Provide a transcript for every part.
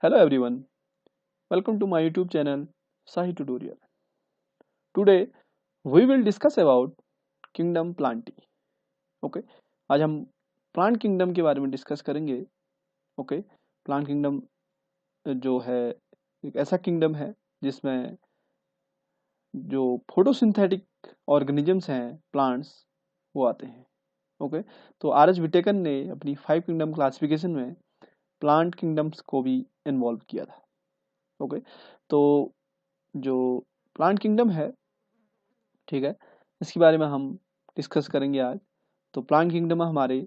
Hello everyone, welcome to my YouTube channel Sahi Tutorial. Today we will discuss about Kingdom Planty. Okay, आज हम plant kingdom के बारे में discuss करेंगे. Okay, plant kingdom जो है एक ऐसा किंगडम है जिसमें जो फोटोसिंथेटिक ऑर्गेनिजम्स हैं, प्लांट्स, वो आते हैं. ओके, तो आर.एच. विटेकर ने अपनी 5 किंगडम क्लासिफिकेशन में प्लांट किंगडम्स को भी इन्वॉल्व किया था. ओके, तो जो प्लांट किंगडम है, ठीक है, इसके बारे में हम डिस्कस करेंगे आज. तो प्लांट किंगडम में हमारे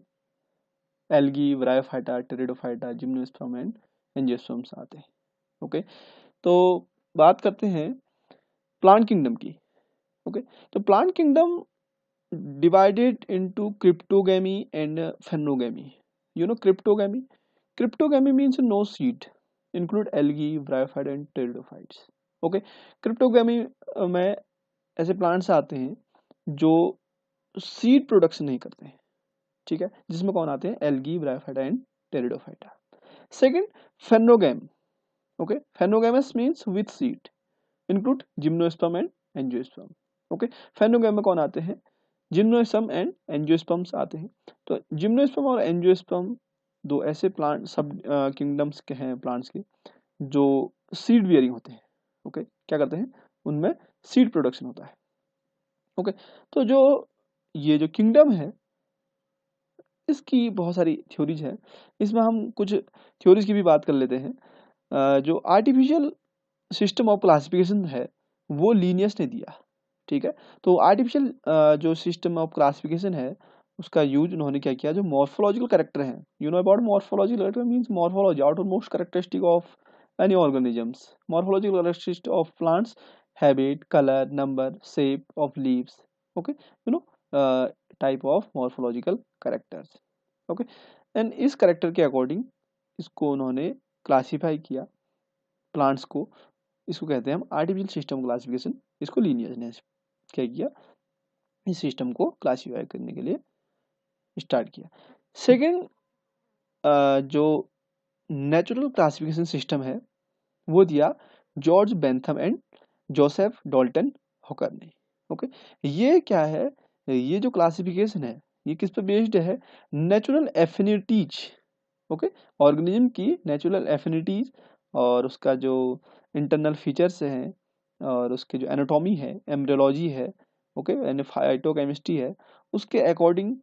algae, bryophyta, pteridophyta, gymnosperm and angiosperms आते हैं. ओके, तो बात करते हैं प्लांट किंगडम की. ओके, तो plant kingdom divided into cryptogamae and phanerogamae. You know cryptogamae? Cryptogamae means no seed, include algae, bryophyte and pteridophytes. Okay, cryptogamae में ऐसे प्लांट्स आते हैं जो सीड प्रोडक्शन नहीं करते हैं. ठीक है, जिसमें कौन आते हैं? Algae, bryophyta and pteridophyta. Second, phanerogam. Okay, phanerogams means with seed, include gymnosperm and angiosperm. Okay, phanerogam में कौन आते हैं? जिम्नोस्पर्म एंड एंजियोस्पर्म्स आते हैं. तो जिम्नोस्पर्म और एंजियोस्पर्म दो ऐसे प्लांट सब किंगडम्स के हैं प्लांट्स के जो सीड बियरिंग होते हैं. ओके, क्या करते हैं? उनमें सीड प्रोडक्शन होता है. ओके, तो जो ये जो किंगडम है इसकी बहुत सारी थ्योरीज है. इसमें हम कुछ थ्योरीज की भी बात कर लेते हैं. जो आर्टिफिशियल सिस्टम ऑफ क्लासिफिकेशन है वो लीनियस ने दिया. ठीक है, तो आर्टिफिशियल जो सिस्टम ऑफ क्लासिफिकेशन है उसका यूज उन्होंने क्या किया? जो मॉर्फोलॉजिकल कैरेक्टर हैं, you know about morphological character means morphology outer most characteristic of any organisms. Morphological characteristic of plants, habit, colour, number, shape of leaves. Okay, you know type of morphological characters. Okay, and इस character के according इसको उन्होंने classify किया plants को. इसको कहते हैं हम आर्टिफिशियल सिस्टम क्लासिफिकेशन. इसको लीनियस ने क्या किया? इस सिस्टम को क्लासीफाई करने के लिए स्टार्ट किया. सेकेंड, जो नेचुरल क्लासिफिकेशन सिस्टम है वो दिया George Bentham and Joseph Dalton Hooker ने. ओके, ये क्या है? ये जो क्लासिफिकेशन है ये किस पे बेस्ड है? Natural affinities. ओके, ऑर्गेनिज्म की नेचुरल एफिनिटीज और उसका जो इंटरनल फीचर्स हैं और उसके जो एनाटॉमी है, एम्ब्रियोलॉजी है, ओके, यानी फाइटोकेमिस्ट्री है, उसके अकॉर्डिंग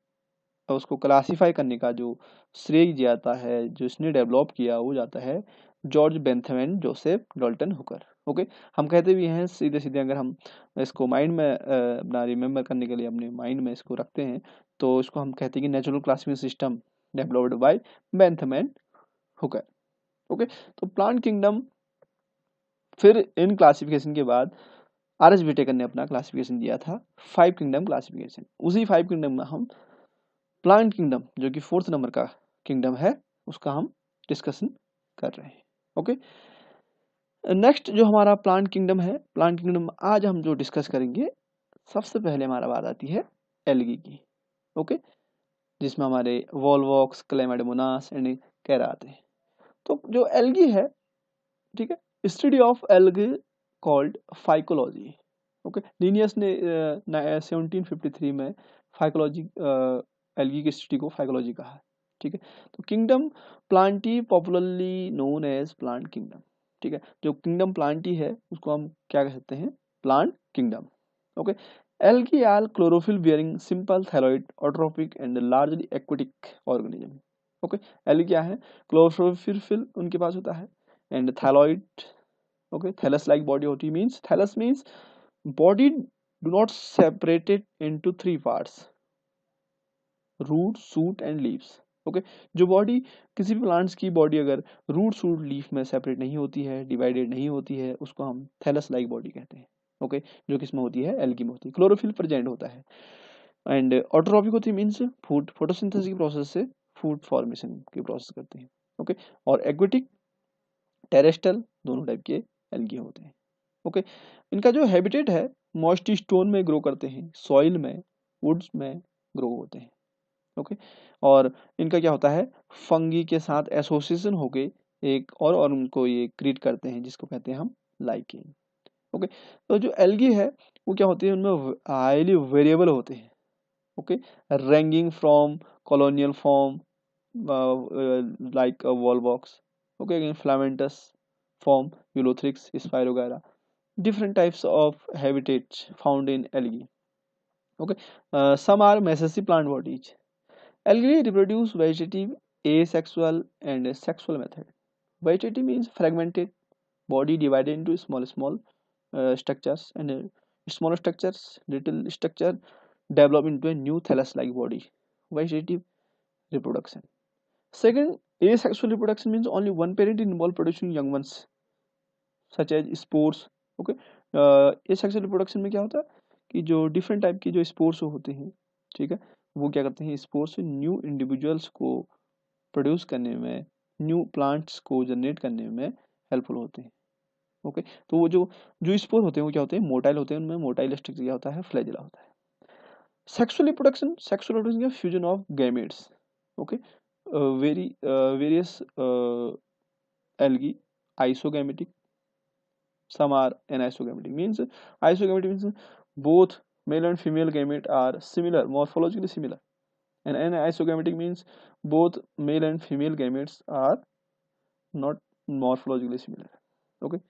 उसको क्लासीफाई करने का जो श्रेय जाता है, जो इसने डेवलप किया, वो जाता है George Bentham and Joseph Dalton Hooker. Okay, हम कहते भी हैं सीधे सीधे, अगर हम इसको माइंड में अपना रिमेम्बर करने के लिए अपने माइंड में इसको रखते हैं तो इसको हम कहते हैं कि natural classification system developed by Bentham and Hooker. Okay, तो प्लांट किंगडम फिर इन क्लासिफिकेशन के बाद आर.एच. विटेकर ने अपना क्लासिफिकेशन दिया था 5 किंगडम क्लासिफिकेशन. उसी 5 किंगडम में हम प्लांट किंगडम जो कि 4th नंबर का किंगडम है उसका हम डिस्कशन कर रहे हैं. ओके, नेक्स्ट जो हमारा प्लांट किंगडम है, प्लांट किंगडम आज हम जो डिस्कस करेंगे, सबसे पहले हमारा बात आती है एल्गी की. ओके, जिसमें हमारे वॉलवॉक्स, क्लेमाइडोमोनास एंड कैरा आते हैं. तो जो एल्गी है, ठीक है, study of algae called phycology. Okay, Linnaeus ने 1753 में फाइकोलॉजी, एल्गी की स्टडी को फाइकोलॉजी कहा है. ठीक है, तो kingdom plantae popularly known as plant kingdom. ठीक है, जो किंगडम प्लांटी है उसको हम क्या कहते हैं? Plant kingdom. Okay, algae are chlorophyll bearing simple thalloid autotrophic and largely aquatic organism. Okay, algae क्या है? क्लोरोफिल उनके पास होता है and thalloid. Okay, thallus like body होती है. Means thallus means body do not separate it into 3 parts: root, shoot and leaves. Okay, जो body किसी भी प्लांट्स की बॉडी अगर रूट, शूट, लीफ में सेपरेट नहीं होती है, डिवाइडेड नहीं होती है, उसको हम थैलस लाइक बॉडी कहते हैं. ओके, जो किसमें होती है? एल्गी में होती है. क्लोरोफिल प्रेजेंट होता है एंड ऑटोट्रॉपिक होती है. मींस फूड फोटोसिंथेसिस की प्रोसेस से फूड फॉर्मेशन की प्रोसेस करते हैं. ओके, और एक्वेटिक, टेरेस्ट्रियल, दोनों टाइप के एल्गी होते हैं. ओके, इनका जो हैबिटेट है मॉइस्ट स्टोन में ग्रो करते हैं, सॉइल में, वुड्स में ग्रो होते हैं. ओके, और इनका क्या होता है? फंगी के साथ एसोसिएशन होके एक और उनको ये क्रिएट करते हैं, जिसको कहते हैं हम लाइकेन। ओके, तो जो एल्गी है वो क्या होती है, उनमें हाईली वेरिएबल होते हैं। Okay, ranking from colonial form like a wall box, okay, again filamentous form, ulothrix, Spirogyra, different types of habitats found in algae. Okay, some are messy plant bodies. Algae reproduce vegetative, asexual and sexual method. Vegetative means fragmented body divided into small structures, and small structures, little structure develop into a new thallus-like body. Vegetative reproduction. Second, asexual reproduction means only one parent involved producing young ones, such as spores. Okay, asexual reproduction में क्या होता है कि जो different type की जो spores होते हैं, ठीक है, वो क्या करते हैं, स्पोर्स न्यू इंडिविजुअल्स को प्रोड्यूस करने में, न्यू प्लांट्स को जनरेट करने में हेल्पफुल होते हैं। ओके, तो वो जो जो स्पोर होते हैं वो क्या होते हैं, मोटाइल होते हैं, उनमें मोटाइल स्ट्रक्चर क्या होता है, फ्लैजिला होता है। सेक्सुअल रिप्रोडक्शन का fusion of gametes. Okay, various algae isogametic, some are anisogametic. Means isogametic means both male and female gamete are similar, morphologically similar, and anisogametic means both male and female gametes are not morphologically similar. Okay,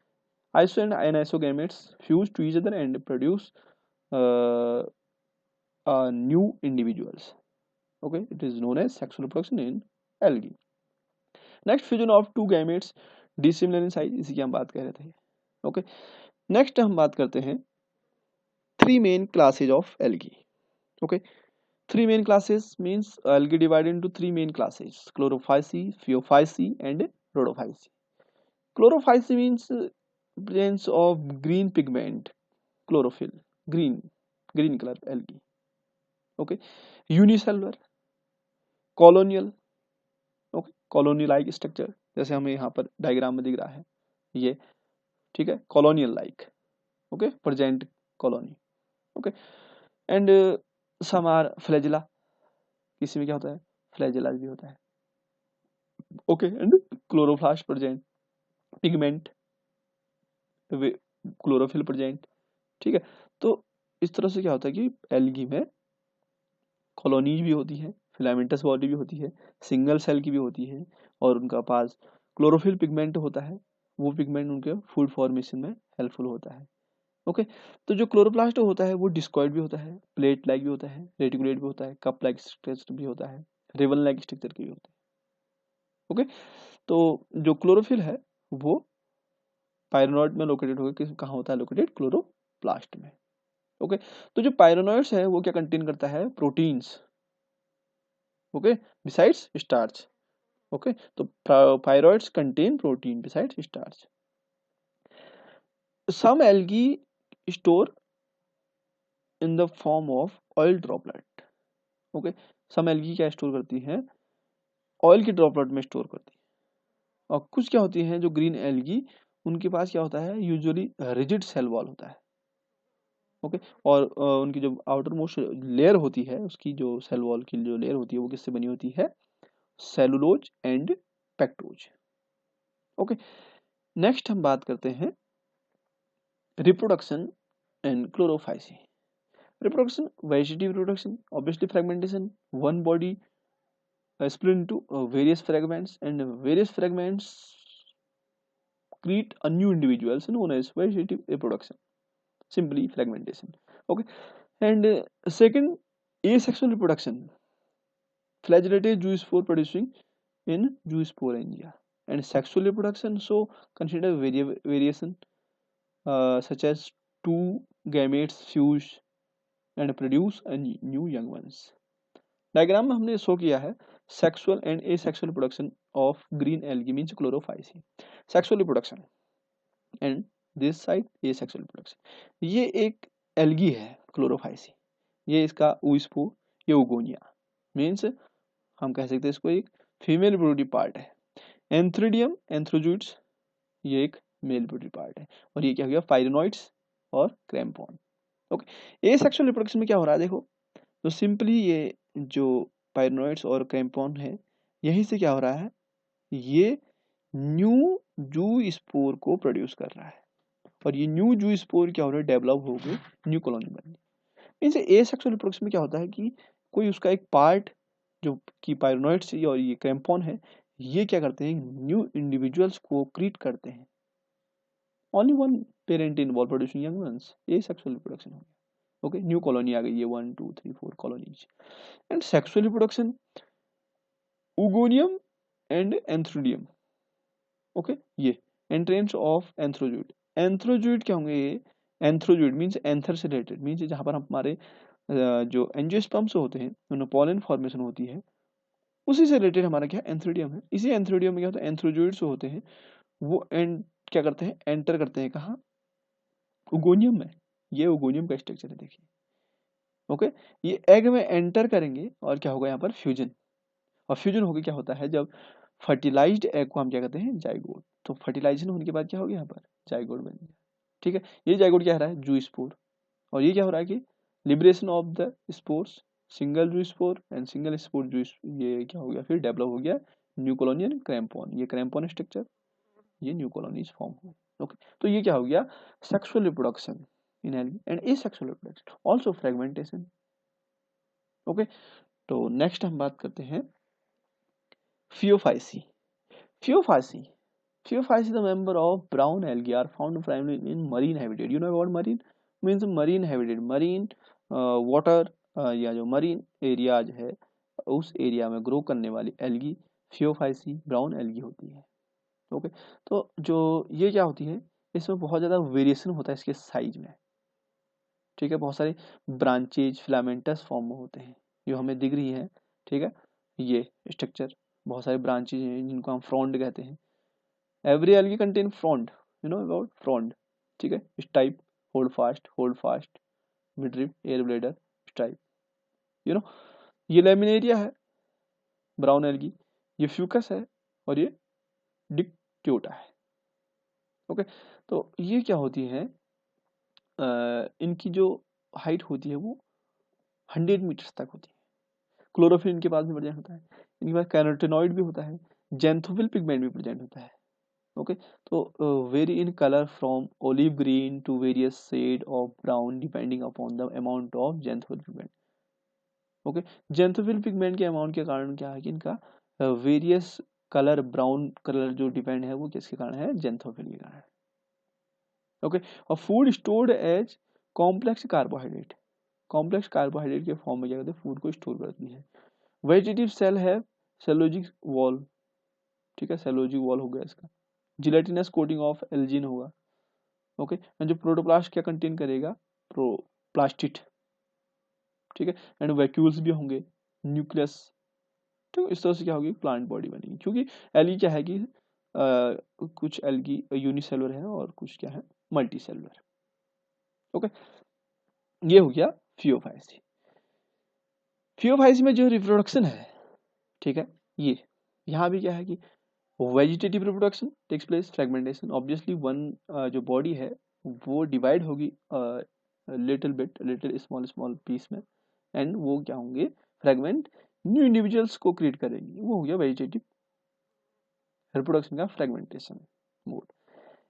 iso and anisogametes fuse to each other and produce uh, new individuals. Okay, it is known as sexual reproduction in algae. Next fusion of two gametes dissimilar in size, इसी की हम बात कर रहे थे। Okay, next हम बात करते हैं three main classes of algae. Okay, three main classes means algae divided into three main classes, Chlorophyceae, Phaeophyceae and Rhodophyceae. Chlorophyceae means presence of green pigment, chlorophyll, green colour algae. Okay, unicellular, colonial, okay, colony like structure, जैसे हमें यहाँ पर diagram में दिख रहा है ये, ठीक है, colonial like, okay, present colony. Okay, and some are flagella, किसी में क्या होता है, फ्लैजिला भी होता है। Okay, and chloroplast present, pigment, chlorophyll present, ठीक है। तो इस तरह से क्या होता है कि एल्गी में कॉलोनीज भी होती है, फिलामेंटस बॉडी भी होती है, सिंगल सेल की भी होती है, और उनका पास क्लोरोफिल पिगमेंट होता है, वो पिगमेंट उनके फूड फॉर्मेशन में हेल्पफुल होता है। ओके, तो जो क्लोरोप्लास्ट होता है वो डिस्कॉइड भी होता है, प्लेट लाइक भी होता है, रेटिकुलेट भी होता है, कप लाइक स्ट्रक्चर भी होता है, रिबन लाइक स्ट्रक्चर की भी होता है। ओके, तो जो क्लोरोफिल है वो पायरोनॉइड में लोकेटेड होकर कहाँ होता है, लोकेटेड क्लोरोप्लास्ट में। ओके, तो जो पायरोनॉइड्स है वो क्या कंटेन करता है, proteins. Okay, besides starch. Okay, तो pyrenoids contain protein besides starch. Some algae store in the form of oil droplet. Okay, some algae क्या स्टोर करती है, ऑयल की ड्रॉपलेट में स्टोर करती है। और कुछ क्या होती है जो ग्रीन एल्गी, उनके पास क्या होता है, यूजुअली रिजिड सेल वॉल होता है। ओके, और उनकी जो आउटर मोस्ट लेयर होती है, उसकी जो सेल वॉल की जो लेयर होती है वो किससे बनी होती है, cellulose and pectose. Okay, next हम बात करते हैं reproduction and Chlorophyceae. Reproduction, vegetative reproduction, obviously fragmentation, one body split into various fragments, and various fragments create a new individuals known as vegetative reproduction, simply fragmentation. Okay, and second, asexual reproduction, flagellated zoospore producing in zoosporangia, and sexual reproduction, so consider variation such as two gametes fuse and produce a new young ones. Diagram में हमने show किया है sexual and asexual reproduction of green algae means Chlorophyceae, sexual reproduction, and this side asexual reproduction. ये एक algae है Chlorophyceae, ये इसका उइस्पो, ये उगोनिया, मींस हम कह सकते हैं इसको एक फीमेल रिप्रोडक्टिव पार्ट है। एंथ्रिडियम एंथ्रोजोइड्स, ये एक मेल रिप्रोडक्टिव पार्ट है, और ये क्या हो गया, पायरोनॉइड्स और क्रैम्पॉन। ओके, एसेक्सुअल रिप्रोडक्शन में क्या हो रहा है, देखो तो सिंपली ये जो पायरोनॉइड्स और क्रैम्पॉन है, यहीं से क्या हो रहा है, ये न्यू जू स्पोर को प्रोड्यूस कर रहा है, और ये न्यू जू स्पोर क्या हो रहा है, डेवलप हो गए, न्यू कॉलोनी बन रही है। इनसे एसेक्सुअल रिप्रोडक्शन में क्या होता है कि कोई उसका एक पार्ट जो कि पायरोनोइड्स और ये क्रैम्पॉन है, ये क्या करते हैं, न्यू इंडिविजुअल्स को क्रिएट करते हैं। Only one parent involve producing young ones, asexual reproduction हो गया। ओके, न्यू कॉलोनी आ गई, ये 1 2 3 4 colonies. And sexual reproduction, oogonium and antheridium. Okay, ये एंट्रेंस ऑफ एंथ्रोजोइड। एंथ्रोजोइड क्या होंगे, ये एंथ्रोजोइड मींस एंथर से रिलेटेड, मींस जहां पर हमारे जो एंजियोस्पर्म्स होते हैं उनमें पॉलन फॉर्मेशन होती है, उसी से रिलेटेड हमारा क्या एंथ्रोडियम है। इसी एंथ्रोडियम में क्या होता है, एंथ्रोजोइड्स होते हैं वो क्या करते हैं, एंटर करते हैं कहाँ, ओगोनियम में। ये ओगोनियम का स्ट्रक्चर है, देखिए। ओके, ये एग में एंटर करेंगे और क्या होगा यहाँ पर, फ्यूजन। और फ्यूजन होकर क्या होता है, जब फर्टिलाइज्ड एग को हम क्या कहते हैं, जाइगोट। तो फर्टिलाइजेशन होने के बाद क्या हो गया, यहाँ पर जाइगोट बन गया। ठीक है, ये जाइगोट क्या हो रहा है, जू स्पोर। और ये क्या हो रहा है कि liberation of the spores, single जू स्पोर एंड सिंगल स्पोर जू, ये क्या हो गया, फिर डेवलप हो गया न्यू कॉलोनियल क्रैम्पॉन। ये क्रैम्पॉन स्ट्रक्चर, ये न्यू कॉलोनीज फॉर्म हुए। ओके, तो ये क्या हो गया, sexual reproduction in algae and asexual reproduction also fragmentation. Okay, तो नेक्स्ट हम बात करते हैं phaeophyceae. Phaeophyceae, Pheophytes, the member of brown algae, are found primarily in marine habitat. You know about marine means marine habitat, marine water या जो marine areas है उस area में ग्रो करने वाली एल्गी फियोफाइसी ब्राउन एल्गी होती है। Okay, तो जो ये क्या होती है, इसमें बहुत ज़्यादा वेरिएशन होता है इसके साइज में। ठीक है, बहुत सारे ब्रांचेज फिलामेंटस फॉर्म में होते हैं, जो हमें दिख रही है। ठीक है, ये स्ट्रक्चर बहुत सारे ब्रांचेज हैं जिनको हम फ्रॉन्ड कहते हैं। Every algae contain frond, you know about frond, ठीक है, stipe, hold fast, midrib, air bladder, stipe, you know. ये लेमिनेरिया है ब्राउन एल्गी, ये फ्यूकस है, और ये डिक्टियोटा है। ओके, तो ये क्या होती है, इनकी जो हाइट होती है वो 100 मीटर्स तक होती है। क्लोरोफिल इनके पास भी प्रेजेंट होता है, इनके पास कैरोटेनॉइड भी होता है, जेंथोफिल पिगमेंट भी प्रेजेंट होता है। ओके, तो vary in colour from olive green to various shade of brown depending upon the amount of xanthophyll pigment. Okay, xanthophyll pigment के अमाउंट के कारण क्या है कि इनका वेरियस कलर, ब्राउन कलर जो डिपेंड है वो किसके कारण है, जेंथोफिल के कारण। ओके, और food stored as complex carbohydrate, complex carbohydrate के फॉर्म में क्या करते हैं, फूड को स्टोर करती है। वेजिटेटिव सेल है सेलोजिक वॉल, ठीक है, सेलोजिक वॉल हो गया इसका। जिलेटिनस कोटिंग ऑफ एल्जिन होगा। ओके, जो प्रोटोप्लास्ट क्या कंटेन करेगा, प्रोप्लास्टिड। ठीक है, एंड वैक्यूल्स भी होंगे, न्यूक्लियस। तो इस तरह से क्या होगी, प्लांट बॉडी बनेगी। क्योंकि एल्गी क्या है कि कुछ एल्गी यूनिसेलुलर है और कुछ क्या है, मल्टी सेलुलर। ओके, ये हो गया फियोफाइसी। फियोफाइसी में जो रिप्रोडक्शन है, ठीक है, ये यहाँ भी क्या है कि vegetative reproduction takes place, fragmentation. Obviously one जो बॉडी है वो डिवाइड होगी little bit, little small small piece में, एंड वो क्या होंगे, फ्रेगमेंट, न्यू इंडिविजुअल्स को क्रिएट करेगी। वो हो गया वेजिटेटिव रिप्रोडक्शन का fragmentation mode.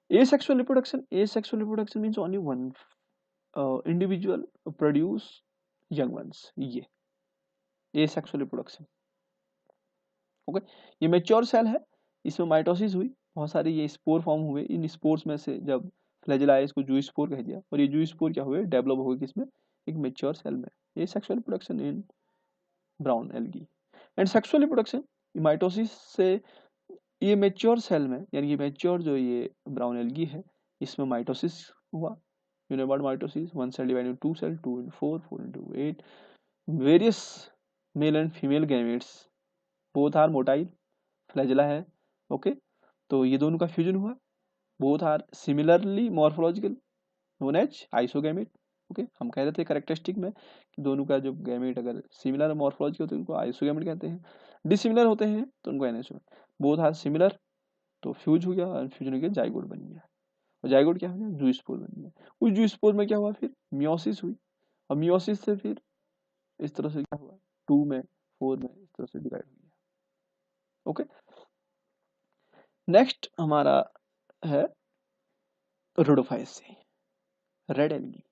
Asexual reproduction means only one individual produce young ones, ये एसेक्सुअल रिप्रोडक्शन। ओके, ये मैच्योर सेल है, इसमें माइटोसिस हुई, बहुत सारे ये स्पोर फॉर्म हुए। इन स्पोर्स में से जब फ्लैजेला आया, इसको जू स्पोर कह दिया, और ये जू स्पोर क्या हुए, डेवलप हो गए किसमें, एक मैच्योर सेल में। ये sexual reproduction in brown algae. And sexual reproduction mitosis से, ये मैच्योर सेल में, यानी ये मैच्योर जो ये ब्राउन एल्गी है, इसमें माइटोसिस हुआ। You know about mitosis, one cell divide into 2 cell, 2 into 4, 4 into 8, various male and female gametes, both are motile, flagella है। ओके, तो ये दोनों का फ्यूजन हुआ, both are similarly morphological, known as isogamete. Okay, हम कह रहे थे कैरेक्टरिस्टिक में कि दोनों का जो गैमेट अगर सिमिलर मॉर्फोलॉजिकल होते हैं उनको आइसोगैमेट कहते हैं, डिसिमिलर होते हैं तो उनको एनेसोगैमेट। बोथ आर सिमिलर, तो फ्यूज हो गया, और फ्यूजन हो गया, जाइगोट बन गया। और जाइगोट क्या हो गया, जू स्पोर बन गया। उस जू स्पोर में क्या हुआ, फिर मियोसिस हुई, और मियोसिस से फिर इस तरह से क्या हुआ, 2 में, 4 में, इस तरह से डिवाइड हो गया। ओके, नेक्स्ट हमारा है Rhodophyceae, red algae.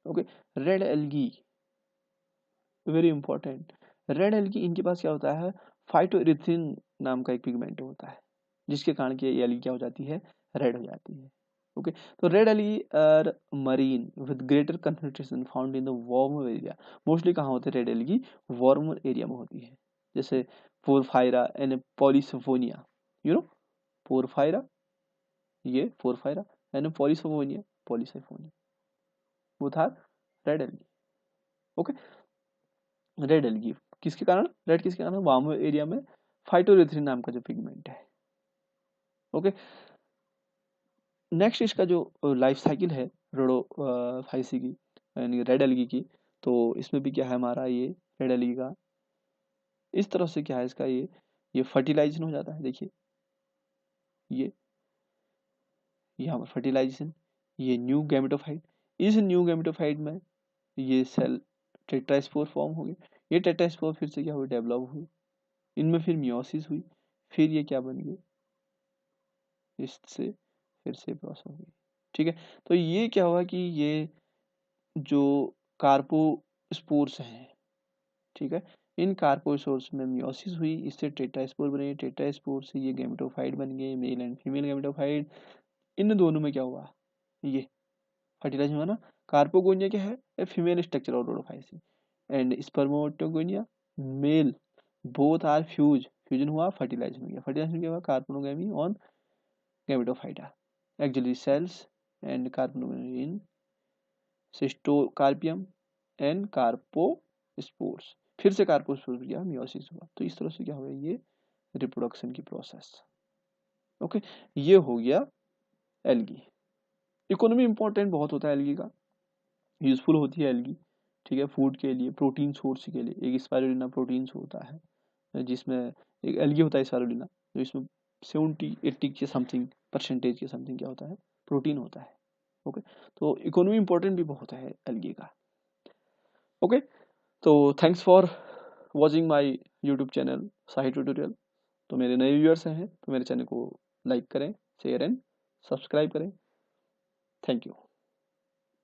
Okay, red algae very important. Red algae, इनके पास क्या होता है, फाइटोएरिथ्रिन नाम का एक पिगमेंट होता है, जिसके कारण कि ये एल्गी क्या हो जाती है, रेड हो जाती है। ओके, तो red algae are marine with greater concentration found in the warm area. Mostly कहाँ होते हैं रेड एल्गी, वार्म एरिया में होती है, जैसे porphyra and polysiphonia, you know porphyra, ये पोरफायरा एंड पॉलीसोफोनिया, पॉलीसोफोनिया, वो था red algae. Okay, red algae किसके कारण, रेड किसके कारण, वार्म एरिया में फाइटोरेथ्रिन नाम का जो पिगमेंट है। ओके, नेक्स्ट इसका जो लाइफ साइकिल है रोडोफाइसी की यानी रेड एल्गी की, तो इसमें भी क्या है हमारा ये रेड एल्गी का, इस तरह से क्या है इसका, ये फर्टिलाइजेशन हो जाता है। देखिए ये यहाँ पर फर्टिलाइजेशन, ये न्यू गैमेटोफाइट, इस न्यू गैमेटोफाइट में ये सेल टेट्रास्पोर फॉर्म हो गए, ये टेट्रास्पोर फिर से क्या हुई, डेवलप हुई, इनमें फिर मियोसिस हुई, फिर ये क्या बन गए, इससे फिर से प्रोसेस हुई। ठीक है, तो ये क्या हुआ कि ये जो कार्पोस्पोर्स हैं, ठीक है, इन कार्पोस्पोर्स में मियोसिस हुई, इससे टेट्रास्पोर बने, टेट्रास्पोर से ये गैमेटोफाइट बन गए, मेल एंड फीमेल गैमेटोफाइट। इन दोनों में क्या हुआ, ये फर्टिलाइजेशन हुआ ना। कार्पोगोनिया क्या है, female structure of rhodophyceae, and spermatogonia male, both are fusion हुआ, फर्टिलाइजेशन हो गया, फर्टिलाइजेशन क्या हुआ, carpogamy on gametophyta, auxiliary cells and carpogamy in cystocarpium and carpospores, फिर से कार्पोस्पोर्स गया, मियोसिस हुआ। तो इस तरह से क्या हुआ, ये रिप्रोडक्शन की प्रोसेस। ओके, ये हो गया एल्गी। इकोनॉमी इंपॉर्टेंट बहुत होता है एल्गी का, यूजफुल होती है एल्गी, ठीक है, फूड के लिए, प्रोटीन सोर्स के लिए। एक स्पाइरुलिना प्रोटीन होता है, जिसमें एक एल्गी होता है स्पाइरुलिना, जो इसमें 70-80 के समथिंग परसेंटेज के समथिंग क्या होता है, प्रोटीन होता है। ओके, तो इकोनॉमी इंपॉर्टेंट भी बहुत है एल्गी का। ओके, तो thanks for watching my YouTube channel Sahi tutorial. तो मेरे नए व्यूअर्स हैं तो मेरे चैनल को लाइक करें, शेयर एंड सब्सक्राइब करें। Thank you.